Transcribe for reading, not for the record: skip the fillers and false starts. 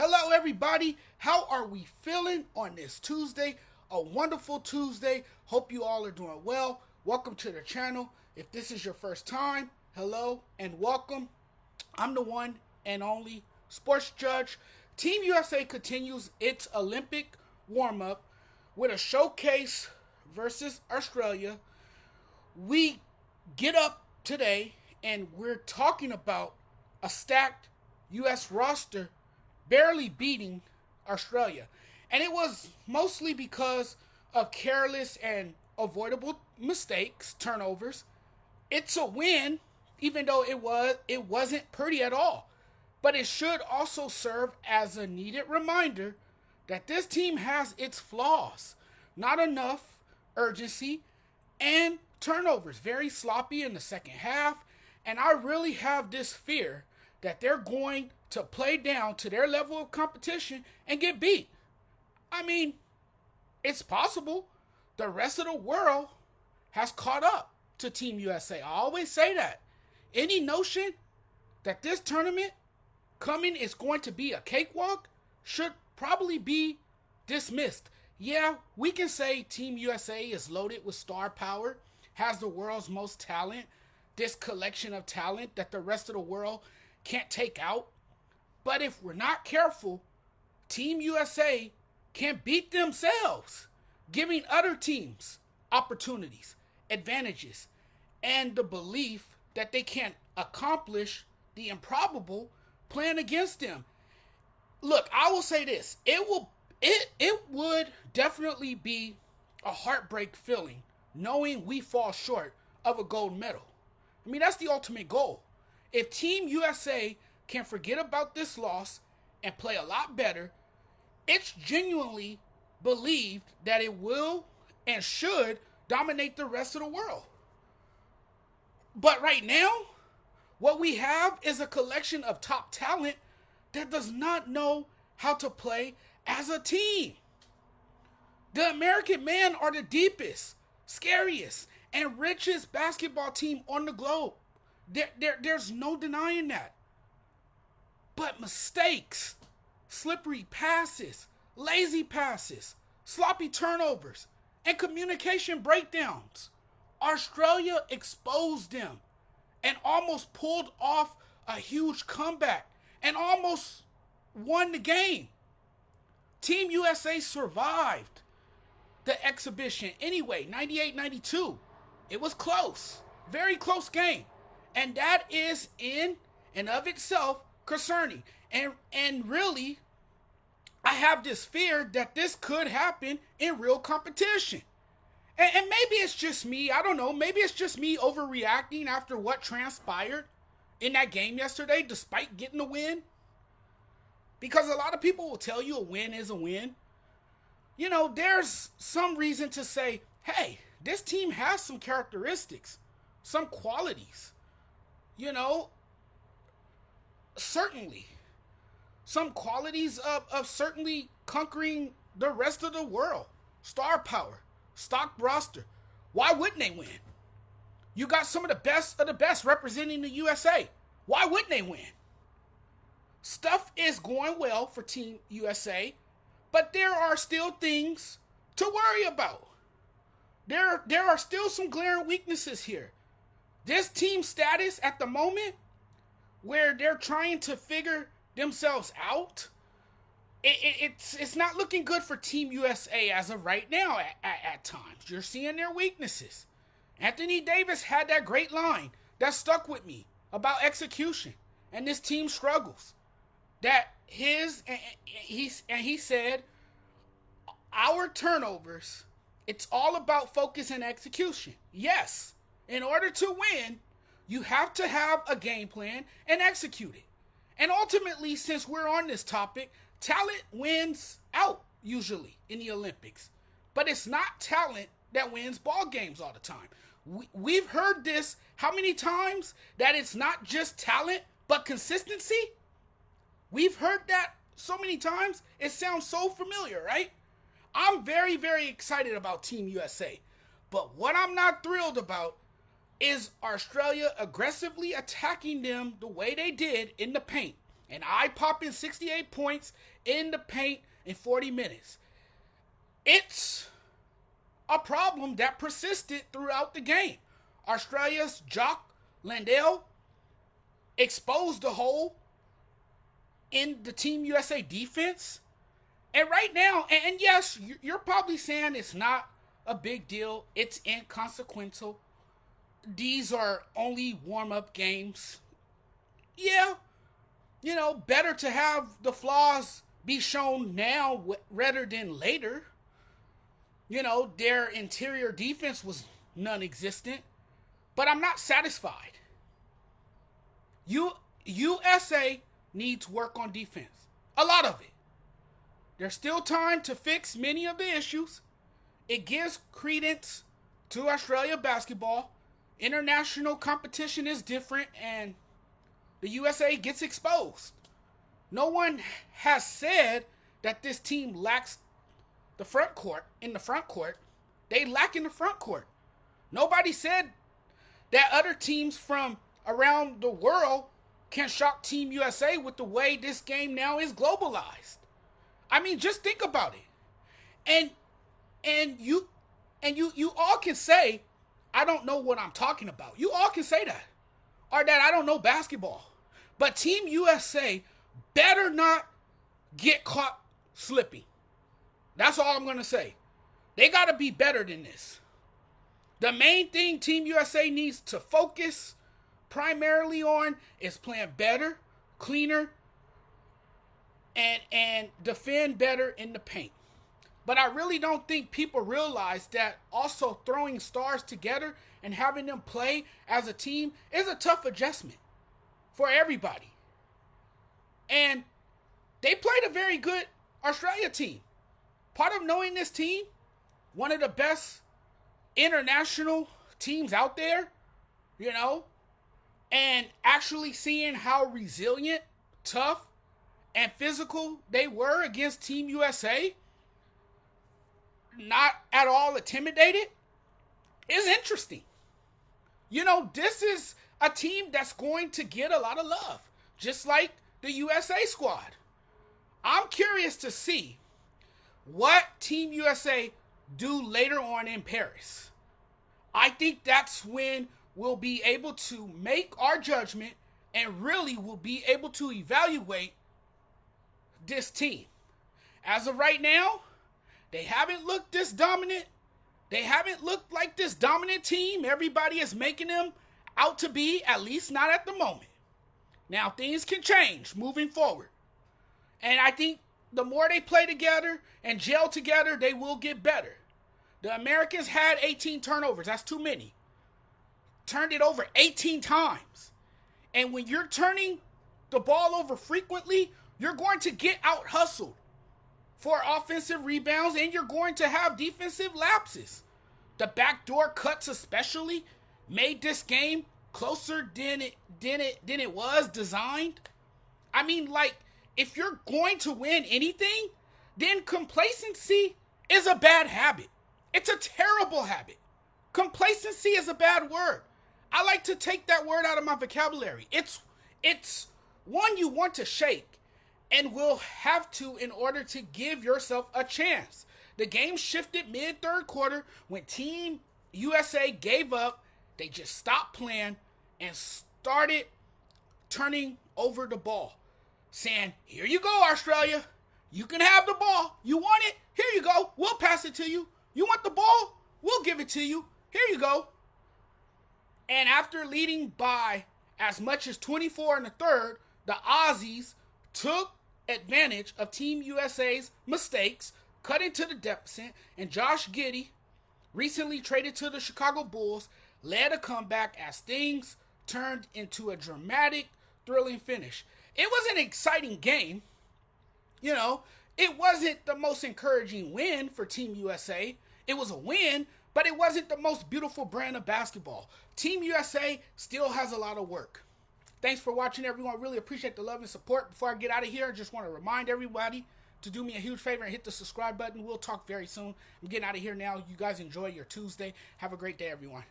Hello, everybody. How are we feeling on this Tuesday? A wonderful Tuesday. Hope you all are doing well. Welcome to the channel. If this is your first time, hello and welcome. I'm the one and only sports judge. Team USA continues its Olympic warm-up with a showcase versus Australia. We get up today and we're talking about a stacked U.S. roster barely beating Australia. And it was mostly because of careless and avoidable mistakes, turnovers. It's a win, even though it wasn't pretty at all. But it should also serve as a needed reminder that this team has its flaws. Not enough urgency and turnovers. Very sloppy in the second half. And I really have this fear that they're going to play down to their level of competition and get beat. I mean, it's possible. The rest of the world has caught up to Team USA. I always say that. Any notion that this tournament coming is going to be a cakewalk should probably be dismissed. Yeah, we can say Team USA is loaded with star power, has the world's most talent, this collection of talent that the rest of the world can't take out. But if we're not careful, Team USA can beat themselves, giving other teams opportunities, advantages, and the belief that they can accomplish the improbable playing against them. Look, I will say this. It would definitely be a heartbreak feeling knowing we fall short of a gold medal. I mean, that's the ultimate goal. If Team USA can forget about this loss and play a lot better, it's genuinely believed that it will and should dominate the rest of the world. But right now, what we have is a collection of top talent that does not know how to play as a team. The American men are the deepest, scariest, and richest basketball team on the globe. There's no denying that. But mistakes, slippery passes, lazy passes, sloppy turnovers, and communication breakdowns. Australia exposed them and almost pulled off a huge comeback and almost won the game. Team USA survived the exhibition anyway, 98-92. It was close, very close game. And that is in and of itself concerning. And really, I have this fear that this could happen in real competition. And maybe it's just me, I don't know, maybe it's just me overreacting after what transpired in that game yesterday, despite getting the win. Because a lot of people will tell you a win is a win. You know, there's some reason to say, hey, this team has some characteristics, some qualities. You know, certainly some qualities of certainly conquering the rest of the world. Star power, stock roster. Why wouldn't they win? You got some of the best representing the USA. Why wouldn't they win? Stuff is going well for Team USA, but there are still things to worry about. There are still some glaring weaknesses here. This team status at the moment, where they're trying to figure themselves out, it's not looking good for Team USA as of right now at times. You're seeing their weaknesses. Anthony Davis had that great line that stuck with me about execution and this team struggles. That he said, our turnovers, it's all about focus and execution. Yes, in order to win, you have to have a game plan and execute it. And ultimately, since we're on this topic, talent wins out usually in the Olympics. But it's not talent that wins ball games all the time. We've heard this how many times, that it's not just talent, but consistency? We've heard that so many times, it sounds so familiar, right? I'm very, very excited about Team USA. But what I'm not thrilled about is Australia aggressively attacking them the way they did in the paint. An eye-popping 68 points in the paint in 40 minutes. It's a problem that persisted throughout the game. Australia's Jock Landale exposed the hole in the Team USA defense. And right now, and yes, you're probably saying it's not a big deal. It's inconsequential. These are only warm-up games. Yeah, better to have the flaws be shown now rather than later. Their interior defense was non-existent. But I'm not satisfied. USA needs work on defense. A lot of it. There's still time to fix many of the issues. It gives credence to Australia basketball. International competition is different and the USA gets exposed. No one has said that this team lacks the front court. In the front court, they lack in the front court. Nobody said that other teams from around the world can shock Team USA with the way this game now is globalized. I mean, just think about it. And you all can say, I don't know what I'm talking about. You all can say that. Or that I don't know basketball. But Team USA better not get caught slipping. That's all I'm going to say. They got to be better than this. The main thing Team USA needs to focus primarily on is playing better, cleaner, and defend better in the paint. But I really don't think people realize that also throwing stars together and having them play as a team is a tough adjustment for everybody. And they played a very good Australia team. Part of knowing this team, one of the best international teams out there, and actually seeing how resilient, tough, and physical they were against Team USA, not at all intimidated, is interesting. This is a team that's going to get a lot of love, just like the USA squad. I'm curious to see what Team USA do later on in Paris. I think that's when we'll be able to make our judgment and really will be able to evaluate this team. As of right now, they haven't looked this dominant. They haven't looked like this dominant team everybody is making them out to be, at least not at the moment. Now, things can change moving forward. And I think the more they play together and gel together, they will get better. The Americans had 18 turnovers. That's too many. Turned it over 18 times. And when you're turning the ball over frequently, you're going to get out hustled for offensive rebounds, and you're going to have defensive lapses. The backdoor cuts especially made this game closer than it was designed. I mean, if you're going to win anything, then complacency is a bad habit. It's a terrible habit. Complacency is a bad word. I like to take that word out of my vocabulary. It's one you want to shake and will have to in order to give yourself a chance. The game shifted mid-third quarter when Team USA gave up. They just stopped playing and started turning over the ball, saying, here you go, Australia. You can have the ball. You want it? Here you go. We'll pass it to you. You want the ball? We'll give it to you. Here you go. And after leading by as much as 24 in the third, the Aussies took advantage of Team USA's mistakes, cut into the deficit, and Josh Giddey, recently traded to the Chicago Bulls, led a comeback as things turned into a dramatic, thrilling finish. It was an exciting game. It wasn't the most encouraging win for Team USA. It was a win, but it wasn't the most beautiful brand of basketball. Team USA still has a lot of work. Thanks for watching, everyone. Really appreciate the love and support. Before I get out of here, I just want to remind everybody to do me a huge favor and hit the subscribe button. We'll talk very soon. I'm getting out of here now. You guys enjoy your Tuesday. Have a great day, everyone.